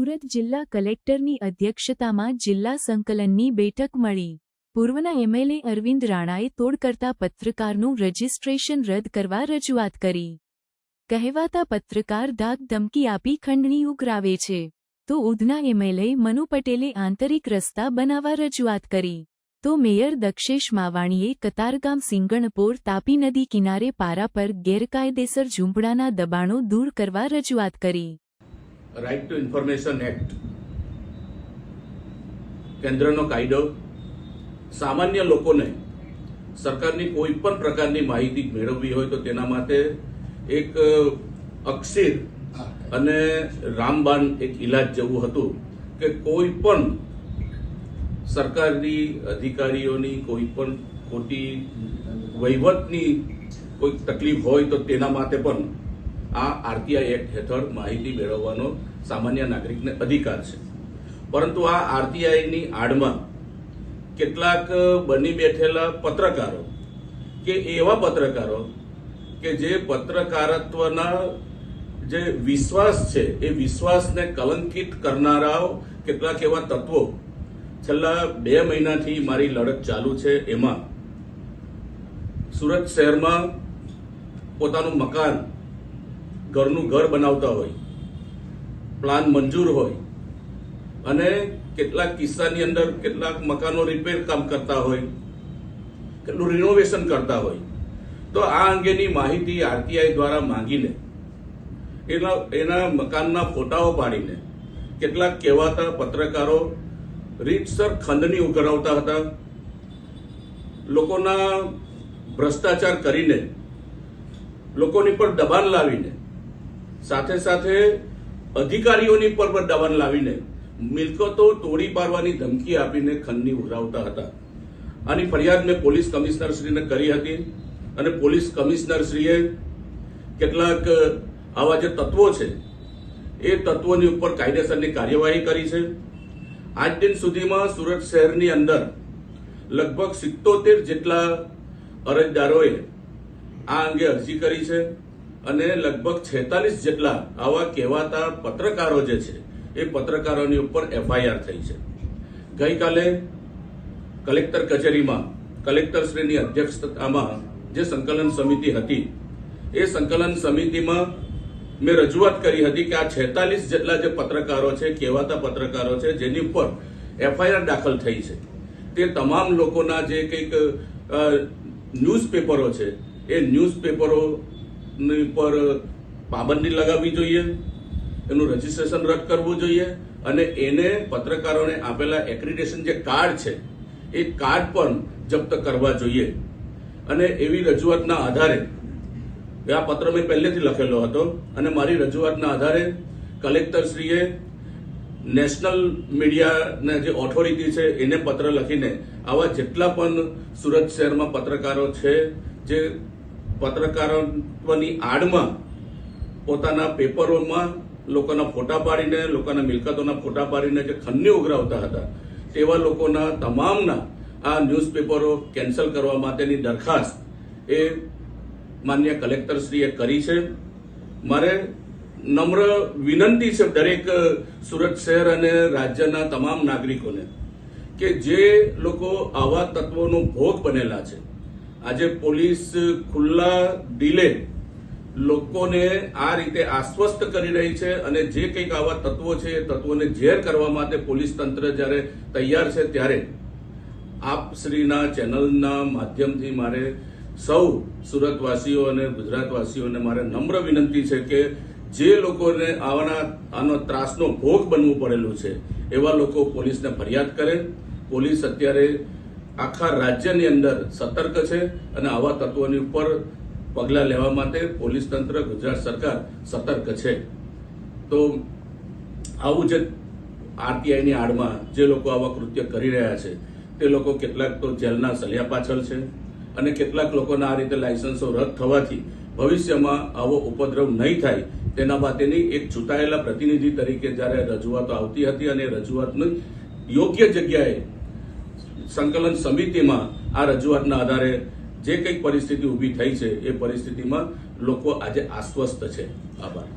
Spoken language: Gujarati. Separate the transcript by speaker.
Speaker 1: સુરત જિલ્લા કલેક્ટરની અધ્યક્ષતામાં જિલ્લા સંકલનની બેઠક મળી। પૂર્વના એમએલએ અરવિંદ રાણાએ તોડ કરતા પત્રકારનું રજિસ્ટ્રેશન રદ કરવા રજૂઆત કરી। કહેવાતા પત્રકાર ધાક ધમકી આપી ખંડણી ઉઘરાવે છે, તો ઉધના એમએલએ મનુ પટેલે આંતરિક રસ્તા બનાવવા રજૂઆત કરી, તો મેયર દક્ષેશ માવાણીએ કતારગામ સિંગણપોર તાપી નદી કિનારે પારા પર ગેરકાયદેસર ઝૂંપડાના દબાણો દૂર કરવા રજૂઆત કરી।
Speaker 2: રાઇટ ટુ ઇન્ફોર્મેશન એક્ટ કેન્દ્રનો કાયદો સામાન્ય લોકોને સરકારની કોઈ પણ પ્રકારની માહિતી મેળવવી હોય તો તેના માટે એક અક્ષર અને રામબાણ એક ઇલાજ જેવું હતું કે કોઈ પણ સરકારી અધિકારીઓની કોઈ પણ ખોટી વહીવટની કોઈ તકલીફ હોય તો તેના માટે પણ આ આરટીઆઈ એક્ટ હેઠળ માહિતી મેળવવાનો સામાન્ય નાગરિકને અધિકાર છે। પરંતુ આ આરટીઆઈની આડમાં કેટલાક બની બેઠેલા પત્રકારો કે એવા પત્રકારો કે જે પત્રકારત્વના જે વિશ્વાસ છે એ વિશ્વાસને કલંકિત કરનારાઓ કેટલાક એવા તત્વો છેલ્લા 2 મહિનાથી મારી લડત ચાલુ છે। એમાં સુરત શહેરમાં પોતાનું મકાન ઘરનું ઘર બનાવતા હોય, પ્લાન મંજૂર હોય અને કેટલાક કિસ્સાની અંદર કેટલાક મકાનો રિપેર કામ કરતા હોય, કેટલું રિનોવેશન કરતા હોય, તો આ અંગેની માહિતી આરટીઆઈ દ્વારા માંગીને એના મકાનના ફોટાઓ પાડીને કેટલાક કહેવાતા પત્રકારો રીતસર ખંડણી ઉઘરાવતા હતા। લોકોના ભ્રષ્ટાચાર કરીને, લોકોની પર દબાણ લાવીને, સાથે સાથે અધિકારીઓની પર દબાણ લાવીને મિલકતો તોડી પાડવાની ધમકી આપીને ખંડણી ઉઘરાવતા હતા। આની ફરિયાદ મેં પોલીસ કમિશનરશ્રીને કરી હતી અને પોલીસ કમિશનરશ્રીએ કેટલાક આવા જે તત્વો છે એ તત્વોની ઉપર કાયદેસરની કાર્યવાહી કરી છે। આજ દિન સુધીમાં સુરત શહેરની અંદર લગભગ 77 જેટલા અરજદારોએ આ અંગે અરજી કરી છે અને લગભગ 46 જેટલા આવા કહેવાતા પત્રકારો જે છે એ પત્રકારોની ઉપર એફઆઈઆર થઈ છે। ગઈકાલે કલેક્ટર કચેરીમાં કલેક્ટરશ્રીની અધ્યક્ષતામાં જે સંકલન સમિતિ હતી એ સંકલન સમિતિમાં મેં રજૂઆત કરી હતી કે આ 46 જેટલા જે પત્રકારો છે, કહેવાતા પત્રકારો છે જેની ઉપર એફઆઈઆર દાખલ થઈ છે, તે તમામ લોકોના જે કંઈક ન્યૂઝપેપરો છે એ ન્યૂઝપેપરોની પર પાબંદી લગાવવી જોઈએ, એનું રજીસ્ટ્રેશન રદ કરવું જોઈએ અને એને પત્રકારોને આપેલા એક્રિડિટેશન જે કાર્ડ છે એ કાર્ડ પણ જપ્ત કરવા જોઈએ। અને એવી રજૂઆતના આધારે આ પત્ર મેં પહેલેથી લખેલો હતો અને મારી રજૂઆતના આધારે કલેક્ટરશ્રીએ નેશનલ મીડિયાના જે ઓથોરિટી છે એને પત્ર લખીને આવા જેટલા પણ સુરત શહેરમાં પત્રકારો છે જે પત્રકારત્વની આડમાં પોતાના પેપરોમાં લોકોના ફોટા પાડીને, લોકોના મિલકતોના ફોટા પાડીને જે ખંડણી ઉઘરાવતા હતા તેવા લોકોના તમામના આ ન્યૂઝપેપરો કેન્સલ કરવા માટેની દરખાસ્ત એ માન્ય કલેક્ટરશ્રીએ કરી છે। મારે નમ્ર વિનંતી છે દરેક સુરત શહેર અને રાજ્યના તમામ નાગરિકોને કે જે લોકો આવા તત્વોનો ભોગ બનેલા છે, આજે પોલીસ ખુલ્લા દિલે લોકોને આ રીતે આશ્વસ્ત કરી રહી છે અને જે કંઈક આવા તત્વો છે એ તત્વોને ઝેર કરવા માટે પોલીસ તંત્ર જ્યારે તૈયાર છે ત્યારે આપ શ્રીના ચેનલના માધ્યમથી મારે સૌ સુરતવાસીઓ અને ગુજરાતવાસીઓને મારે નમ્ર વિનંતી છે કે જે લોકોને આનો ત્રાસનો ભોગ બનવું પડેલું છે એવા લોકો પોલીસને ફરિયાદ કરે। પોલીસ અત્યારે આખા રાજ્યની અંદર સતર્ક છે અને આવા તત્વોની ઉપર પગલાં લેવા માટે પોલીસ તંત્ર, ગુજરાત સરકાર સતર્ક છે। તો આવું જે આરટીઆઈની આડમાં જે લોકો આવા કૃત્ય કરી રહ્યા છે તે લોકો કેટલાક તો જેલના સળિયા પાછળ છે અને કેટલાક લોકોના આ રીતે લાયસન્સો રદ થવાથી ભવિષ્યમાં આવો ઉપદ્રવ નહીં થાય તેના માટેની એક ચૂંટાયેલા પ્રતિનિધિ તરીકે જ્યારે રજૂઆતો આવતી હતી અને રજૂઆતની યોગ્ય જગ્યાએ સંકલન સમિતિમાં આ રજૂઆતના આધારે જે કંઈક પરિસ્થિતિ ઊભી થઈ છે એ પરિસ્થિતિમાં લોકો આજે આશ્વસ્ત છે। આભાર।